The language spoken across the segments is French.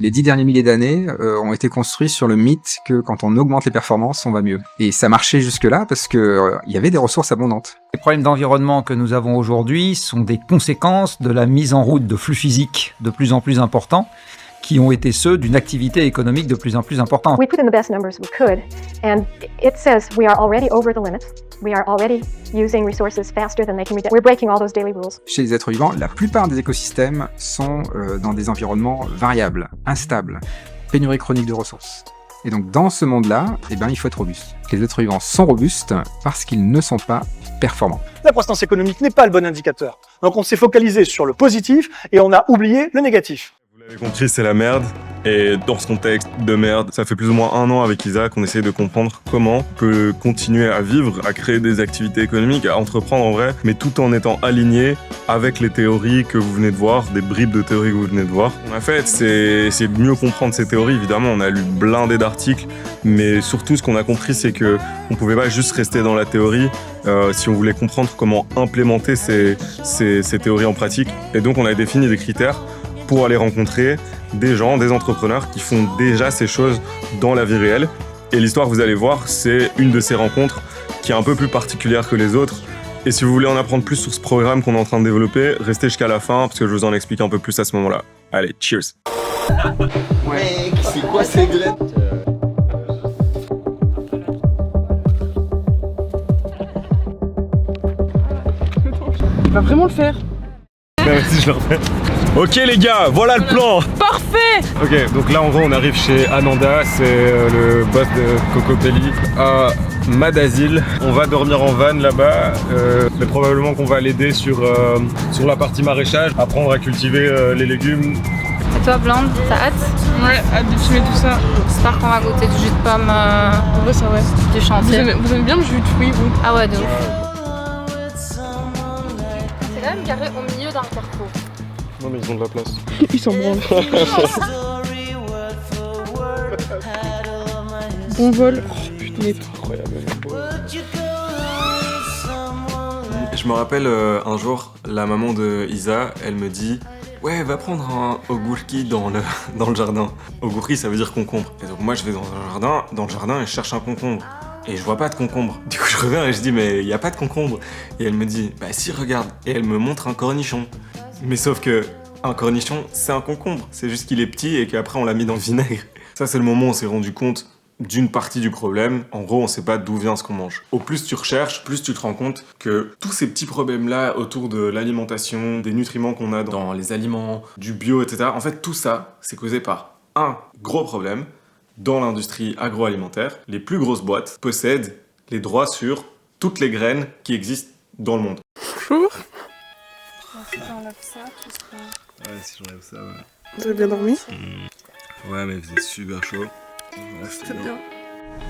Les 10 derniers milliers d'années ont été construits sur le mythe que quand on augmente les performances, on va mieux. Et ça marchait jusque-là parce que il y avait des ressources abondantes. Les problèmes d'environnement que nous avons aujourd'hui sont des conséquences de la mise en route de flux physiques de plus en plus importants, qui ont été ceux d'une activité économique de plus en plus importante. We put in the best numbers we could, and it says we are already over the limit. We are already using resources faster than they can be. We're breaking all those daily rules. Chez les êtres vivants, la plupart des écosystèmes sont dans des environnements variables, instables, pénurie chronique de ressources. Et donc dans ce monde-là, il faut être robuste. Les êtres vivants sont robustes parce qu'ils ne sont pas performants. La croissance économique n'est pas le bon indicateur. Donc on s'est focalisé sur le positif et on a oublié le négatif. Vous l'avez compris, c'est la merde. Et dans ce contexte de merde, ça fait plus ou moins 1 an avec Isa qu'on essaie de comprendre comment on peut continuer à vivre, à créer des activités économiques, à entreprendre en vrai, mais tout en étant aligné avec les théories que vous venez de voir, des bribes de théories que vous venez de voir. Ce qu'on a fait, c'est essayer de mieux comprendre ces théories. Évidemment, on a lu blindé d'articles, mais surtout ce qu'on a compris, c'est que on pouvait pas juste rester dans la théorie si on voulait comprendre comment implémenter ces théories en pratique. Et donc, on a défini des critères pour aller rencontrer des gens, des entrepreneurs qui font déjà ces choses dans la vie réelle. Et l'histoire, vous allez voir, c'est une de ces rencontres qui est un peu plus particulière que les autres. Et si vous voulez en apprendre plus sur ce programme qu'on est en train de développer, restez jusqu'à la fin parce que je vous en explique un peu plus à ce moment-là. Allez, cheers! Mec, c'est quoi ces graines? Il va vraiment le faire. Vas-y, je le refais. Ok les gars, voilà le plan. Parfait. Ok, donc là en gros on arrive chez Ananda, c'est le boss de Cocopelli à Madazil. On va dormir en van là-bas, mais probablement qu'on va l'aider sur la partie maraîchage, apprendre à cultiver les légumes. Et toi Blonde, t'as hâte? Ouais, hâte de filmer tout ça. J'espère qu'on va goûter du jus de pomme En vrai, ça ouais. du chantier. Vous aimez bien le jus de fruits, vous? Ah ouais, de ouf. C'est quand même carré au milieu d'un carrefour. Non mais ils ont de la place. Ils s'en branlent. Bon vol. Oh putain, il est incroyable. Je me rappelle un jour, la maman de Isa, elle me dit ouais, va prendre un ogurki dans le jardin. Ogurki, ça veut dire concombre. Et donc moi, je vais dans le jardin et je cherche un concombre. Et je vois pas de concombre. Du coup, je reviens et je dis mais il y a pas de concombre. Et elle me dit bah si, regarde. Et elle me montre un cornichon. Mais sauf que un cornichon, c'est un concombre. C'est juste qu'il est petit et qu'après on l'a mis dans le vinaigre. Ça, c'est le moment où on s'est rendu compte d'une partie du problème. En gros, on sait pas d'où vient ce qu'on mange. Au plus tu recherches, plus tu te rends compte que tous ces petits problèmes-là autour de l'alimentation, des nutriments qu'on a dans les aliments, du bio, etc. En fait, tout ça, c'est causé par un gros problème dans l'industrie agroalimentaire. Les plus grosses boîtes possèdent les droits sur toutes les graines qui existent dans le monde. Bonjour. Si t'enlèves ça, tu seras... Ouais, si j'enlève ça, ouais. Vous avez bien dormi? Ouais, mais il faisait super chaud. Ouais, C'est bien.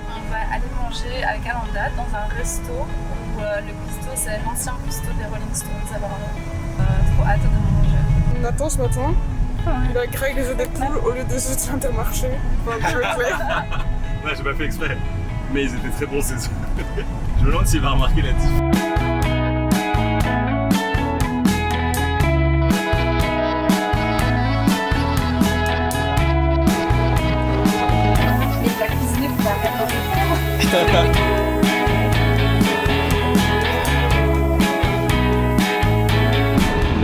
On va aller manger avec Ananda dans un resto où le cuistot, c'est l'ancien cuistot des Rolling Stones apparemment. Trop hâte de manger. Nathan, ce matin, il a créé les œufs des poules au lieu des œufs d'Intermarché. Enfin, un peu clair. Ouais, j'ai pas fait exprès. Mais ils étaient très bons ces œufs. Je me demande s'il va remarquer la différence. Il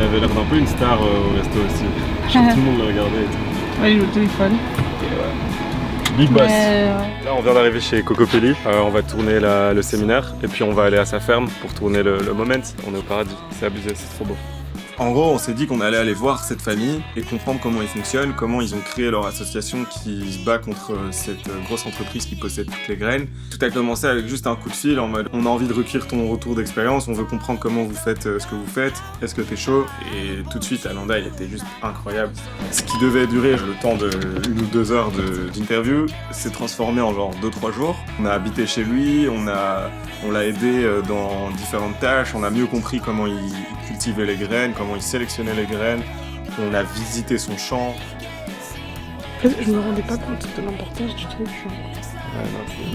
avait l'air d'un peu une star au resto aussi. Tout le monde le regardait et tout. Ouais, il est au téléphone. Big boss. Ouais. Là on vient d'arriver chez Cocopelli, on va tourner le séminaire et puis on va aller à sa ferme pour tourner le moment. On est au paradis, c'est abusé, c'est trop beau. En gros, on s'est dit qu'on allait aller voir cette famille et comprendre comment ils fonctionnent, comment ils ont créé leur association qui se bat contre cette grosse entreprise qui possède toutes les graines. Tout a commencé avec juste un coup de fil en mode on a envie de recueillir ton retour d'expérience, on veut comprendre comment vous faites ce que vous faites, est-ce que t'es chaud? Et tout de suite, Ananda, il était juste incroyable. Ce qui devait durer le temps de 1 ou 2 heures d'interview s'est transformé en genre 2-3 jours. On a habité chez lui, on l'a aidé dans différentes tâches, on a mieux compris comment il cultivait les graines, comment il sélectionnait les graines, on a visité son champ. En fait, je me rendais pas compte de l'importance du truc.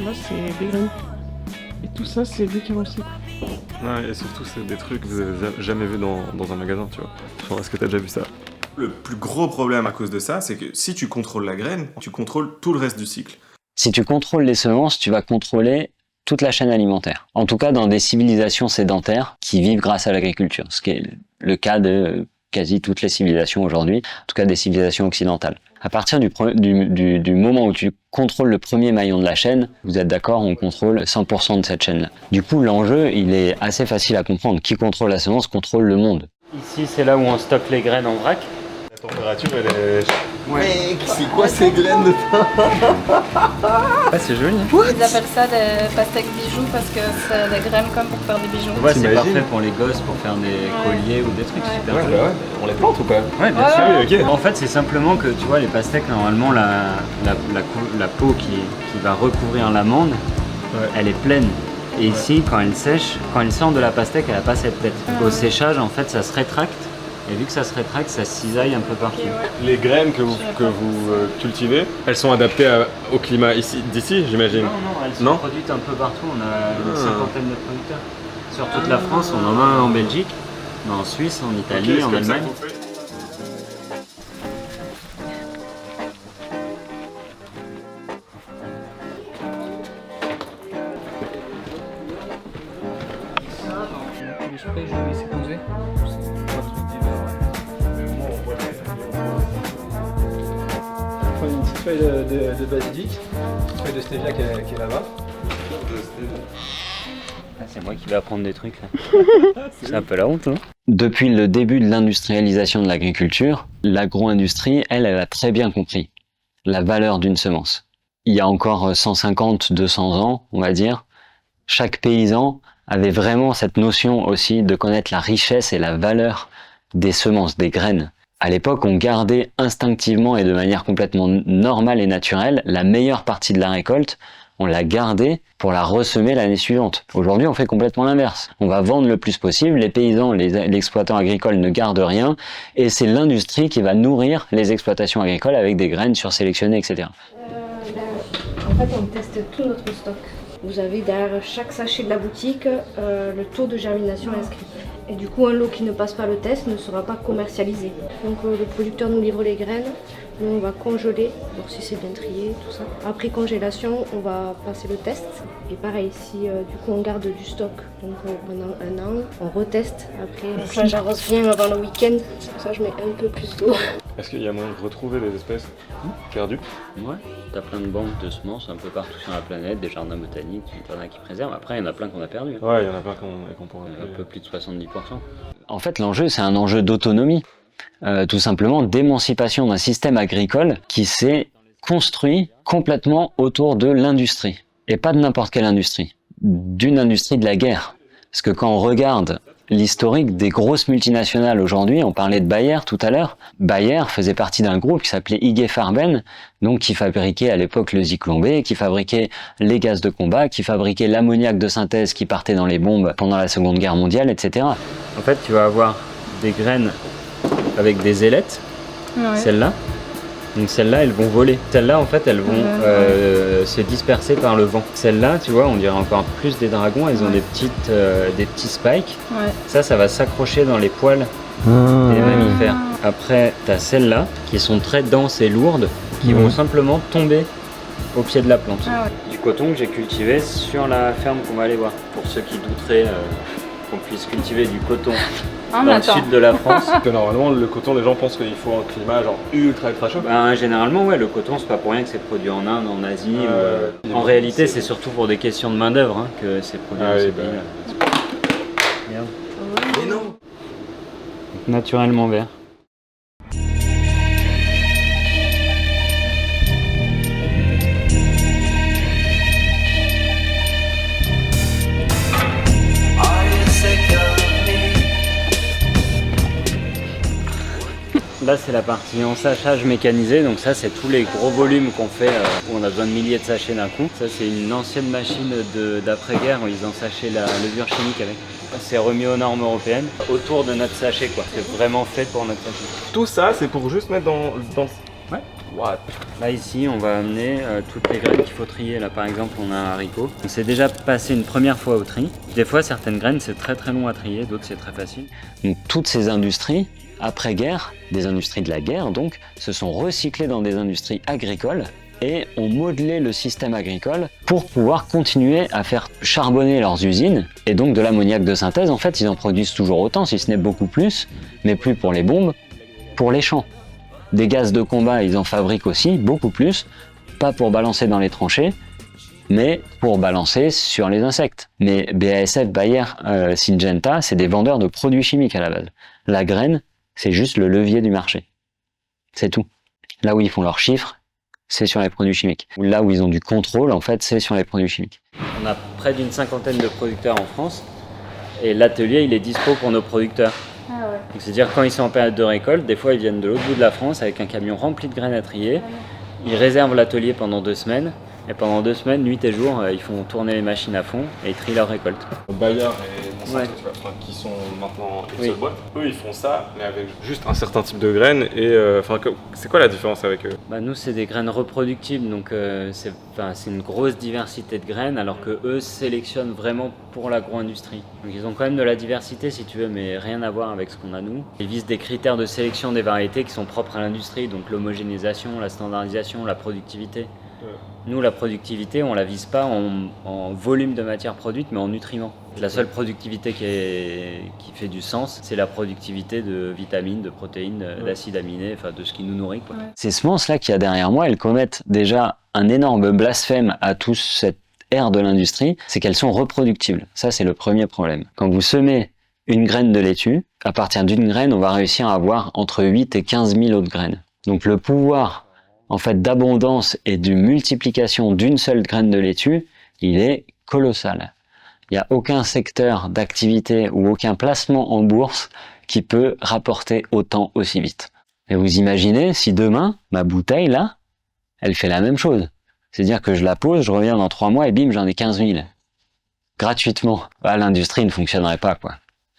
Là, c'est des graines. Et tout ça, c'est lui qui a lancé. Ouais, et surtout, c'est des trucs que vous avez jamais vus dans un magasin, tu vois. Genre, est-ce que t'as déjà vu ça? Le plus gros problème à cause de ça, c'est que si tu contrôles la graine, tu contrôles tout le reste du cycle. Si tu contrôles les semences, tu vas contrôler toute la chaîne alimentaire. En tout cas, dans des civilisations sédentaires qui vivent grâce à l'agriculture, ce qui est le cas de quasi toutes les civilisations aujourd'hui, en tout cas des civilisations occidentales. À partir du moment où tu contrôles le premier maillon de la chaîne, vous êtes d'accord, on contrôle 100% de cette chaîne-là. Du coup, l'enjeu, il est assez facile à comprendre. Qui contrôle la semence contrôle le monde. Ici, c'est là où on stocke les graines en vrac. La température, elle est... Mec, c'est quoi ces graines de pain? Ah, c'est joli. Hein. Ils appellent ça des pastèques bijoux parce que c'est des graines comme pour faire des bijoux. Ouais, c'est parfait pour les gosses, pour faire des colliers ou des trucs super jolis. On les plante ou pas? Ouais, bien sûr. Okay. En fait, c'est simplement que tu vois, les pastèques, normalement, la peau qui va recouvrir l'amande, elle est pleine. Et ici, quand elle sèche, quand elle sort de la pastèque, elle n'a pas cette tête. Au séchage, en fait, ça se rétracte. Et vu que ça se rétracte, ça cisaille un peu partout. Les graines que vous cultivez, elles sont adaptées au climat d'ici, j'imagine? Non, elles sont produites un peu partout. On a une cinquantaine de producteurs. Sur toute la France, on en a un en Belgique, en Suisse, en Italie, en Allemagne. Une petite feuille de basilic, une petite feuille de stevia qui est là-bas. C'est moi qui vais apprendre des trucs là. C'est un peu la honte, hein. Depuis le début de l'industrialisation de l'agriculture, l'agro-industrie, elle a très bien compris la valeur d'une semence. Il y a encore 150, 200 ans, on va dire, chaque paysan avait vraiment cette notion aussi de connaître la richesse et la valeur des semences, des graines. À l'époque, on gardait instinctivement et de manière complètement normale et naturelle la meilleure partie de la récolte, on la gardait pour la ressemer l'année suivante. Aujourd'hui, on fait complètement l'inverse. On va vendre le plus possible, les paysans, les exploitants agricoles ne gardent rien, et c'est l'industrie qui va nourrir les exploitations agricoles avec des graines sursélectionnées, etc. En fait, on teste tout notre stock. Vous avez derrière chaque sachet de la boutique le taux de germination inscrit. Et du coup, un lot qui ne passe pas le test ne sera pas commercialisé. Donc le producteur nous livre les graines, nous on va congeler, voir si c'est bien trié, tout ça. Après congélation, on va passer le test. Et pareil, si du coup on garde du stock donc, pendant un an, on reteste après. Donc là, j'arrose bien avant le week-end, c'est pour ça que je mets un peu plus d'eau. Est-ce qu'il y a moyen de retrouver des espèces perdues? Ouais, t'as plein de banques de semences un peu partout sur la planète, des jardins botaniques, il y en a qui préservent. Après, il y en a plein qu'on a perdu. Hein. Ouais, il y en a plein qu'on pourrait un peu plus de 70%. En fait, l'enjeu, c'est un enjeu d'autonomie. Tout simplement d'émancipation d'un système agricole qui s'est construit complètement autour de l'industrie. Et pas de n'importe quelle industrie, d'une industrie de la guerre. Parce que quand on regarde l'historique des grosses multinationales aujourd'hui, on parlait de Bayer tout à l'heure, Bayer faisait partie d'un groupe qui s'appelait IG Farben, donc qui fabriquait à l'époque le Zyklon B, qui fabriquait les gaz de combat, qui fabriquait l'ammoniac de synthèse qui partait dans les bombes pendant la Seconde Guerre mondiale, etc. En fait, tu vas avoir des graines avec des ailettes, celles-là. Donc celles-là, elles vont voler. Celles-là, en fait, elles vont se disperser par le vent. Celles-là, tu vois, on dirait encore plus des dragons. Elles ont des petits spikes. Ça va s'accrocher dans les poils des mammifères. Après, tu as celles-là, qui sont très denses et lourdes, qui vont simplement tomber au pied de la plante. Du coton que j'ai cultivé sur la ferme qu'on va aller voir. Pour ceux qui douteraient qu'on puisse cultiver du coton dans le sud de la France. Normalement, le coton, les gens pensent qu'il faut un climat genre ultra chaud. Généralement, ouais, le coton, c'est pas pour rien que c'est produit en Inde, en Asie. En réalité, c'est surtout pour des questions de main-d'œuvre hein, que c'est produit dans ces pays-là. Merde. Mais non. Naturellement vert. Là c'est la partie ensachage mécanisé, donc ça c'est tous les gros volumes qu'on fait où on a besoin de milliers de sachets d'un coup. Ça c'est une ancienne machine d'après-guerre où ils ensachaient la levure chimique avec. C'est remis aux normes européennes autour de notre sachet quoi. C'est vraiment fait pour notre sachet. Tout ça c'est pour juste mettre dans... Ouais. What? Là ici on va amener toutes les graines qu'il faut trier. Là par exemple on a un haricot. On s'est déjà passé une première fois au tri. Des fois certaines graines c'est très long à trier, d'autres c'est très facile. Donc toutes ces industries, après-guerre, des industries de la guerre donc, se sont recyclées dans des industries agricoles et ont modelé le système agricole pour pouvoir continuer à faire charbonner leurs usines. Et donc de l'ammoniac de synthèse, en fait ils en produisent toujours autant, si ce n'est beaucoup plus, mais plus pour les bombes, pour les champs. Des gaz de combat, ils en fabriquent aussi, beaucoup plus, pas pour balancer dans les tranchées, mais pour balancer sur les insectes. Mais BASF, Bayer, Syngenta, c'est des vendeurs de produits chimiques à la base. La graine, c'est juste le levier du marché. C'est tout. Là où ils font leurs chiffres, c'est sur les produits chimiques. Là où ils ont du contrôle, en fait, c'est sur les produits chimiques. On a près d'une 50aine de producteurs en France, et l'atelier, il est dispo pour nos producteurs. Ah ouais. C'est-à-dire quand ils sont en période de récolte, des fois ils viennent de l'autre bout de la France avec un camion rempli de graines à trier. Ils réservent l'atelier pendant 2 semaines. Et pendant 2 semaines, nuit et jour, ils font tourner les machines à fond et ils trient leur récolte. Bayer et Monsanto, qui sont maintenant une seule boîte, eux ils font ça, mais avec juste un certain type de graines. Et c'est quoi la différence avec eux? Nous, c'est des graines reproductibles, donc c'est une grosse diversité de graines, alors que eux sélectionnent vraiment pour l'agro-industrie. Donc ils ont quand même de la diversité, si tu veux, mais rien à voir avec ce qu'on a nous. Ils visent des critères de sélection des variétés qui sont propres à l'industrie, donc l'homogénéisation, la standardisation, la productivité. Nous, la productivité, on la vise pas en volume de matière produite, mais en nutriments. La seule productivité qui fait du sens, c'est la productivité de vitamines, de protéines, d'acides aminés, enfin de ce qui nous nourrit, quoi. Ces semences-là qu'il y a derrière moi, elles commettent déjà un énorme blasphème à toute cette ère de l'industrie, c'est qu'elles sont reproductibles. Ça, c'est le premier problème. Quand vous semez une graine de laitue, à partir d'une graine, on va réussir à avoir entre 8 et 15 000 autres graines. Donc le pouvoir en fait, d'abondance et de multiplication d'une seule graine de laitue, il est colossal. Il n'y a aucun secteur d'activité ou aucun placement en bourse qui peut rapporter autant aussi vite. Et vous imaginez si demain, ma bouteille là, elle fait la même chose. C'est-à-dire que je la pose, je reviens dans 3 mois et bim, j'en ai 15 000. Gratuitement. L'industrie ne fonctionnerait pas, quoi.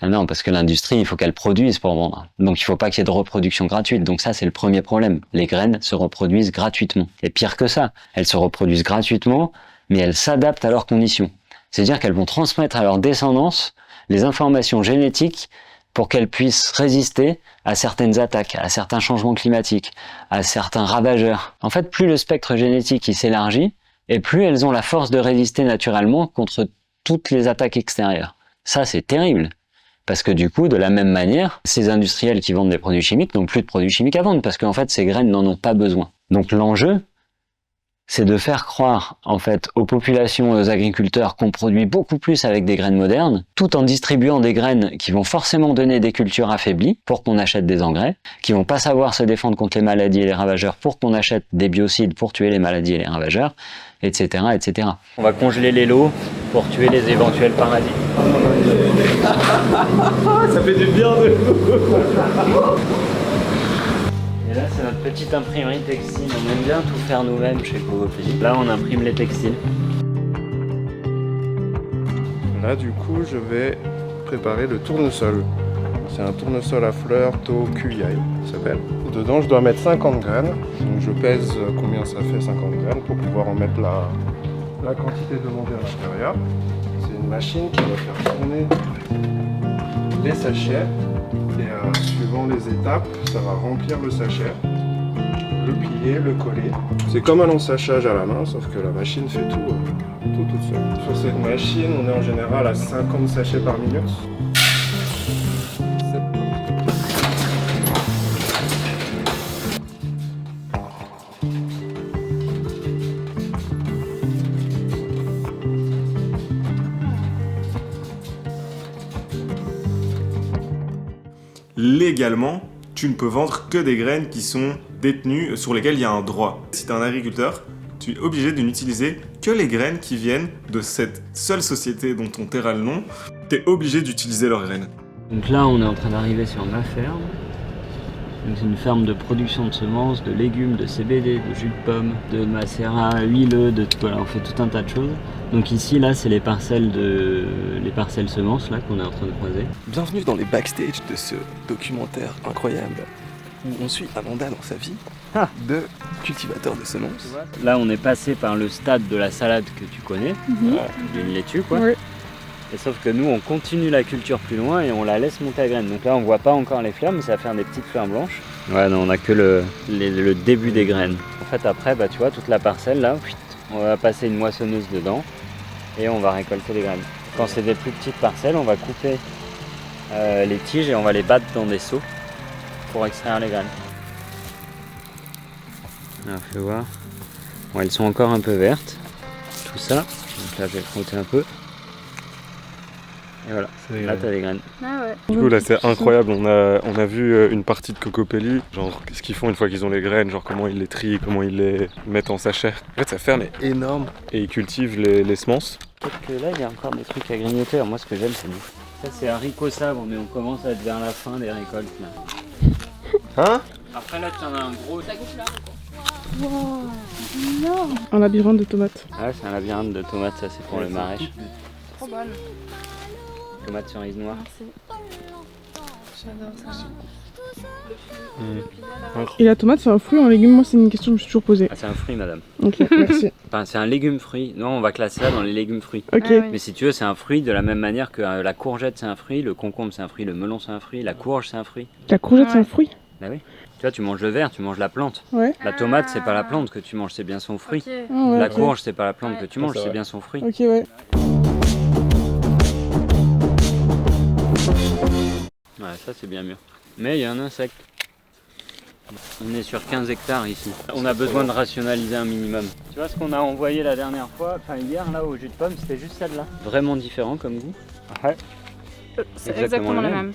Ah non, parce que l'industrie, il faut qu'elle produise pour vendre. Donc il ne faut pas qu'il y ait de reproduction gratuite. Donc ça, c'est le premier problème. Les graines se reproduisent gratuitement. Et pire que ça, elles se reproduisent gratuitement, mais elles s'adaptent à leurs conditions. C'est-à-dire qu'elles vont transmettre à leur descendance les informations génétiques pour qu'elles puissent résister à certaines attaques, à certains changements climatiques, à certains ravageurs. En fait, plus le spectre génétique il s'élargit, et plus elles ont la force de résister naturellement contre toutes les attaques extérieures. Ça, c'est terrible. Parce que du coup, de la même manière, ces industriels qui vendent des produits chimiques n'ont plus de produits chimiques à vendre, parce qu'en fait, ces graines n'en ont pas besoin. Donc l'enjeu, c'est de faire croire en fait aux populations et aux agriculteurs qu'on produit beaucoup plus avec des graines modernes, tout en distribuant des graines qui vont forcément donner des cultures affaiblies pour qu'on achète des engrais, qui vont pas savoir se défendre contre les maladies et les ravageurs pour qu'on achète des biocides pour tuer les maladies et les ravageurs, etc., etc. On va congeler les lots pour tuer les éventuels parasites. Ça fait du bien de Et là, c'est notre petite imprimerie textile. On aime bien tout faire nous-mêmes chez Covopégie. Là, on imprime les textiles. Là, du coup, je vais préparer le tournesol. C'est un tournesol à fleurs To Kuyai, ça s'appelle. Dedans, je dois mettre 50 graines. Donc, je pèse combien ça fait 50 graines pour pouvoir en mettre la quantité demandée à l'intérieur. C'est une machine qui va faire tourner les sachets. Et suivant les étapes, ça va remplir le sachet, le plier, le coller. C'est comme un lance-sachage à la main, sauf que la machine fait tout toute seule. Sur cette machine, on est en général à 50 sachets par minute. Légalement, tu ne peux vendre que des graines qui sont détenues, sur lesquelles il y a un droit. Si tu es un agriculteur, tu es obligé de n'utiliser que les graines qui viennent de cette seule société dont on taira le nom. Tu es obligé d'utiliser leurs graines. Donc là, on est en train d'arriver sur ma ferme. C'est une ferme de production de semences, de légumes, de CBD, de jus de pomme, de macérat huileux, voilà, on fait tout un tas de choses. Donc ici, là, c'est les parcelles semences là qu'on est en train de croiser. Bienvenue dans les backstage de ce documentaire incroyable où on suit Amanda dans sa vie de cultivateur de semences. Là, on est passé par le stade de la salade que tu connais, d'une laitue quoi. Oui. Et sauf que nous, on continue la culture plus loin et on la laisse monter à graines. Donc là, on voit pas encore les fleurs, mais ça va faire des petites fleurs blanches. Ouais, non, on a que le début des graines. En fait, après, bah, tu vois, toute la parcelle là, on va passer une moissonneuse dedans et on va récolter les graines. Quand c'est des plus petites parcelles, on va couper les tiges et on va les battre dans des seaux pour extraire les graines. Alors, fais voir. Bon, elles sont encore un peu vertes, tout ça. Donc là, je vais frotter un peu. Et voilà, là t'as des graines. Ah ouais. Du coup là c'est incroyable, on a vu une partie de Cocopelli, genre qu'est-ce qu'ils font une fois qu'ils ont les graines, genre comment ils les trient, comment ils les mettent en sachet. En fait sa ferme est énorme et ils cultivent les semences. Peut-être que là il y a encore des trucs à grignoter, alors moi ce que j'aime c'est bouffer. Ça c'est haricot sabre mais on commence à être vers la fin des récoltes là. Hein? Après là tu en as un gros... Wow, énorme. Un labyrinthe de tomates. Ah ouais c'est un labyrinthe de tomates, ça c'est pour le marèche. Trop bonne. Tomates cerises noires. J'adore ça. Et la tomate, c'est un fruit ou un légume? Moi, c'est une question que je me suis toujours posée. Ah, c'est un fruit, madame. Ok, merci. Enfin, c'est un légume-fruit. Non, on va classer ça dans les légumes-fruits. Ok. Ah oui. Mais si tu veux, c'est un fruit de la même manière que la courgette, c'est un fruit, le concombre, c'est un fruit, le melon, c'est un fruit, la courge, c'est un fruit. La courgette, c'est un fruit? Bah oui. Tu vois, tu manges le verre, tu manges la plante. Ouais. La tomate, c'est pas la plante que tu manges, c'est bien son fruit. Ok. Ah ouais, La ok. courge, c'est pas la plante que tu manges, c'est c'est vrai. bien son fruit. Ok, ouais. Ouais, ça c'est bien mûr. Mais il y a un insecte. On est sur 15 hectares ici. On a besoin de rationaliser un minimum. Tu vois ce qu'on a envoyé la dernière fois, enfin hier là au jus de pomme, c'était juste celle-là. Vraiment différent comme goût. Ouais. C'est exactement le même.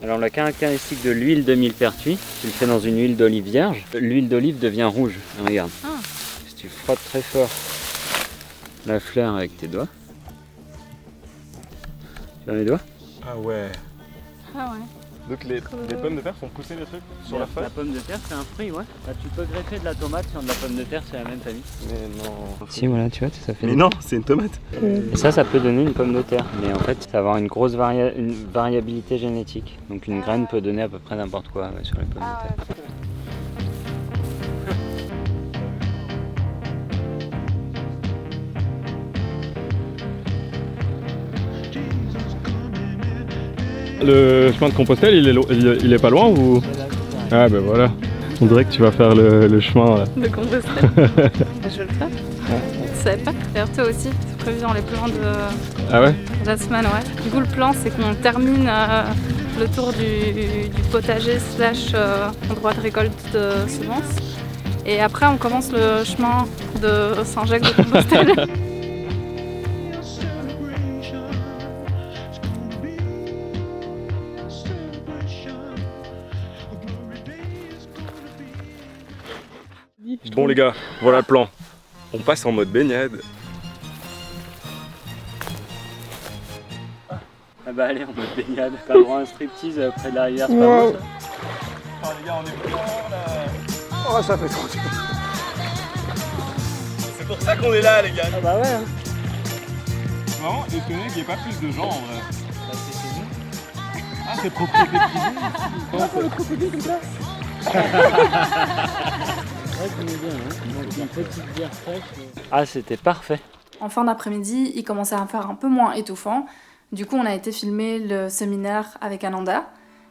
Alors la caractéristique de l'huile de millepertuis, tu le fais dans une huile d'olive vierge, l'huile d'olive devient rouge. Regarde. Si tu frottes très fort la fleur avec tes doigts. Tu vois mes doigts? Ah ouais. Ah ouais. Donc les pommes de terre font pousser les trucs sur la feuille? La pomme de terre c'est un fruit, ouais. Là, tu peux greffer de la tomate sur de la pomme de terre, c'est la même famille. Mais non. Si voilà, tu vois, ça fait. Mais non, c'est une tomate. Et ça peut donner une pomme de terre. Mais en fait, ça va avoir une grosse une variabilité génétique. Donc une graine peut donner à peu près n'importe quoi ouais, sur les pommes de terre. Le chemin de Compostelle, il est pas loin ou? Ah ben voilà. On dirait que tu vas faire le chemin. De Compostelle. Je vais le faire. Tu savais pas? D'ailleurs toi aussi, c'est prévu dans les plans de Ah ouais? la semaine, ouais. Du coup le plan c'est qu'on termine le tour du potager / endroit de récolte de semences. Et après on commence le chemin de Saint-Jacques de Compostelle. Bon les gars, voilà le plan. On passe en mode baignade. Ah bah allez, en mode baignade. T'as le droit à un striptease près de la rivière, c'est pas Wow. bon ça? Oh les gars, on est fort là. Oh ça fait trop dur. C'est pour ça qu'on est là les gars. Ah bah ouais. Hein. Vraiment étonné qu'il n'y ait pas plus de gens en vrai. Ah c'est propriété privée. Ah, pour le crocodile, c'est ça? Ouais, tu mets bien, hein. Donc une petite bière fraîche. Ah, c'était parfait. En fin d'après-midi, il commençait à faire un peu moins étouffant. Du coup, on a été filmer le séminaire avec Ananda.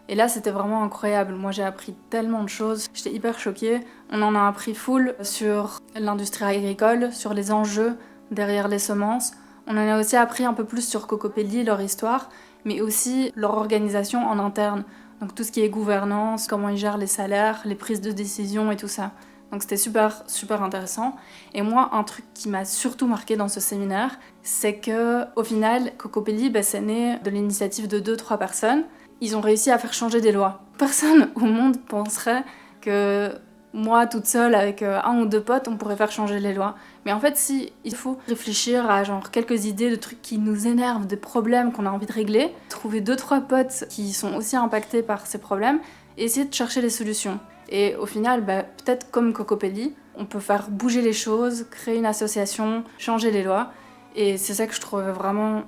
Et là, c'était vraiment incroyable. Moi, j'ai appris tellement de choses. J'étais hyper choquée. On en a appris full sur l'industrie agricole, sur les enjeux derrière les semences. On en a aussi appris un peu plus sur Cocopelli, leur histoire, mais aussi leur organisation en interne. Donc tout ce qui est gouvernance, comment ils gèrent les salaires, les prises de décision et tout ça. Donc c'était super, super intéressant. Et moi, un truc qui m'a surtout marqué dans ce séminaire, c'est que au final, Cocopelli, c'est né de l'initiative de 2-3 personnes. Ils ont réussi à faire changer des lois. Personne au monde penserait que moi, toute seule, avec un ou deux potes, on pourrait faire changer les lois. Mais en fait, si, il faut réfléchir à genre quelques idées de trucs qui nous énervent, des problèmes qu'on a envie de régler, trouver 2-3 potes qui sont aussi impactés par ces problèmes, et essayer de chercher les solutions. Et au final, peut-être comme Cocopelli, on peut faire bouger les choses, créer une association, changer les lois. Et c'est ça que je trouvais vraiment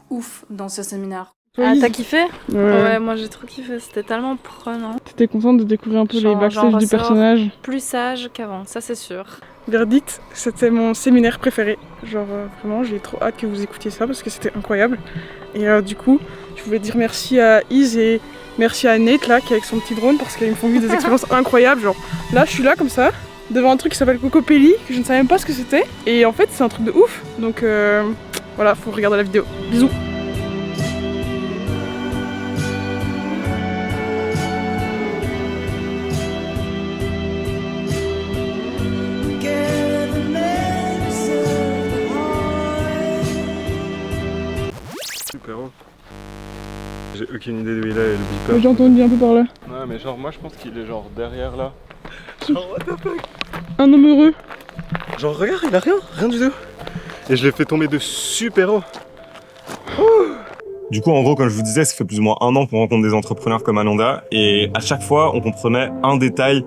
ouf dans ce séminaire. Ah, t'as kiffé? Ouais. Moi j'ai trop kiffé, c'était tellement prenant. T'étais contente de découvrir un peu les backstage du personnage? Plus sage qu'avant, ça c'est sûr. Verdict, c'était mon séminaire préféré. Genre vraiment, j'ai trop hâte que vous écoutiez ça parce que c'était incroyable. Et du coup, je voulais dire merci à Iz et merci à Nate là qui est avec son petit drone parce qu'ils me font vivre des expériences incroyables. Genre là, je suis là comme ça, devant un truc qui s'appelle Cocopelli, que je ne savais même pas ce que c'était. Et en fait, c'est un truc de ouf. Donc voilà, faut regarder la vidéo. Bisous. Super. J'ai aucune idée d'où il est, le beeper. J'ai entendu un peu par là. Ouais, mais genre, moi je pense qu'il est genre derrière là. Genre, what the fuck? Un homme heureux. Genre, regarde, il a rien du tout. Et je l'ai fait tomber de super haut. Du coup, en gros, comme je vous disais, ça fait plus ou moins 1 an qu'on rencontre des entrepreneurs comme Ananda. Et à chaque fois, on comprenait un détail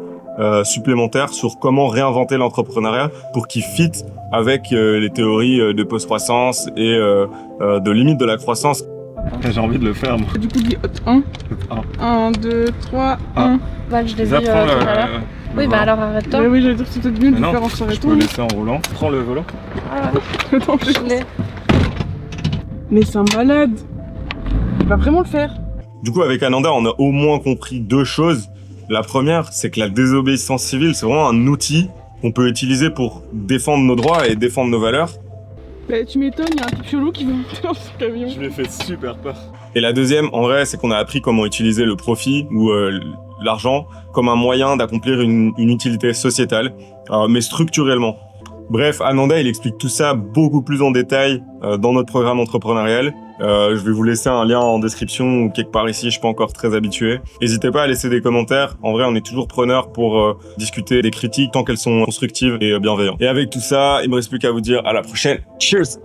supplémentaire sur comment réinventer l'entrepreneuriat pour qu'il fit avec les théories de post-croissance et de limite de la croissance. J'ai envie de le faire, moi. Du coup, dis 1. 1, 2, 3, 1. Bah, je l'ai vu tout à l'heure. Oui, bah alors arrête-toi. Oui, j'allais dire que c'était mieux de le faire en s'arrêtant. Je peux le laisser en roulant. Prends le volant. Ah ouais. Attends, Je l'ai. Mais c'est un malade. Il va vraiment le faire. Du coup, avec Ananda, on a au moins compris 2 choses. La première, c'est que la désobéissance civile, c'est vraiment un outil qu'on peut utiliser pour défendre nos droits et défendre nos valeurs. Bah, tu m'étonnes, il y a un type chelou qui veut monter dans ce camion. Je lui ai fait super peur. Et la deuxième, en vrai, c'est qu'on a appris comment utiliser le profit ou l'argent comme un moyen d'accomplir une utilité sociétale, mais structurellement. Bref, Ananda, il explique tout ça beaucoup plus en détail dans notre programme entrepreneurial. Je vais vous laisser un lien en description ou quelque part ici, je suis pas encore très habitué. N'hésitez pas à laisser des commentaires. En vrai, on est toujours preneur pour discuter des critiques tant qu'elles sont constructives et bienveillantes. Et avec tout ça, il me reste plus qu'à vous dire à la prochaine. Cheers!